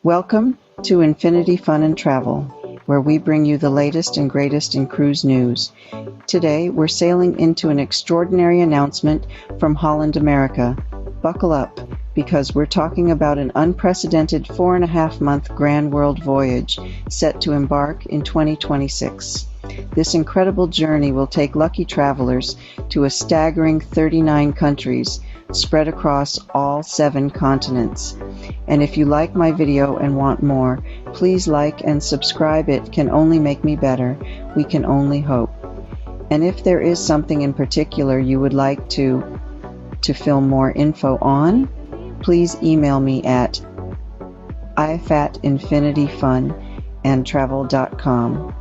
Welcome to Infinity Fun and Travel, where we bring you the latest and greatest in cruise news. Today, we're sailing into an extraordinary announcement from Holland, America. Buckle up, because we're talking about an unprecedented 4.5-month grand world voyage set to embark in 2026. This incredible journey will take lucky travelers to a staggering 39 countries spread across all 7 continents. And if you like my video and want more, please like and subscribe. It can only make me better. We can only hope. And if there is something in particular you would like to film more info on, please email me at ifatinfinityfunandtravel.com.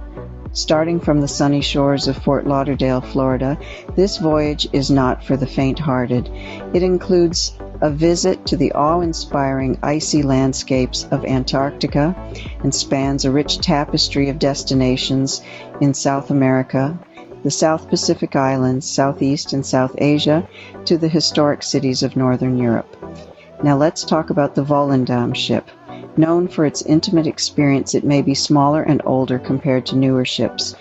Starting from the sunny shores of Fort Lauderdale, Florida, this voyage is not for the faint-hearted. It includes a visit to the awe-inspiring icy landscapes of Antarctica and spans a rich tapestry of destinations in South America, the South Pacific Islands, Southeast and South Asia, to the historic cities of Northern Europe. Now let's talk about the Volendam ship. Known for its intimate experience, it may be smaller and older compared to newer ships,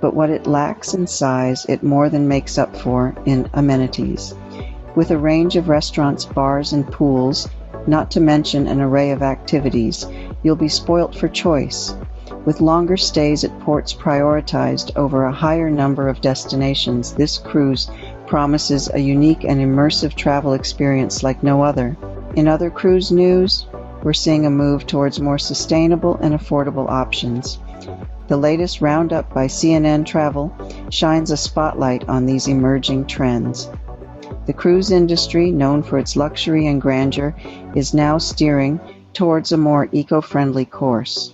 but what it lacks in size, it more than makes up for in amenities. With a range of restaurants, bars, and pools, not to mention an array of activities, you'll be spoilt for choice. With longer stays at ports prioritized over a higher number of destinations, this cruise promises a unique and immersive travel experience like no other. In other cruise news, we're seeing a move towards more sustainable and affordable options. The latest roundup by CNN Travel shines a spotlight on these emerging trends. The cruise industry, known for its luxury and grandeur, is now steering towards a more eco-friendly course.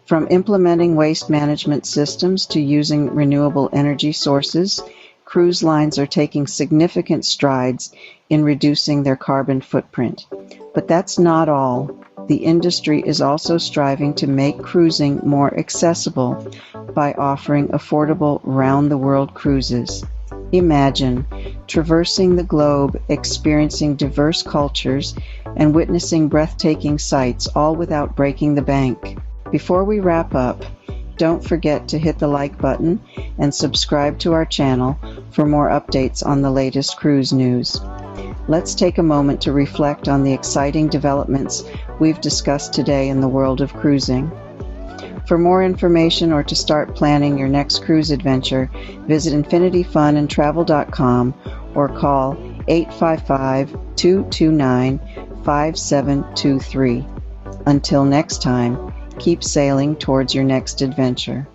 From implementing waste management systems to using renewable energy sources, cruise lines are taking significant strides in reducing their carbon footprint. But that's not all. The industry is also striving to make cruising more accessible by offering affordable round-the-world cruises. Imagine traversing the globe, experiencing diverse cultures, and witnessing breathtaking sights, all without breaking the bank. Before we wrap up, don't forget to hit the like button and subscribe to our channel for more updates on the latest cruise news. Let's take a moment to reflect on the exciting developments we've discussed today in the world of cruising. For more information or to start planning your next cruise adventure, visit infinityfunandtravel.com or call 855-229-5723. Until next time, keep sailing towards your next adventure.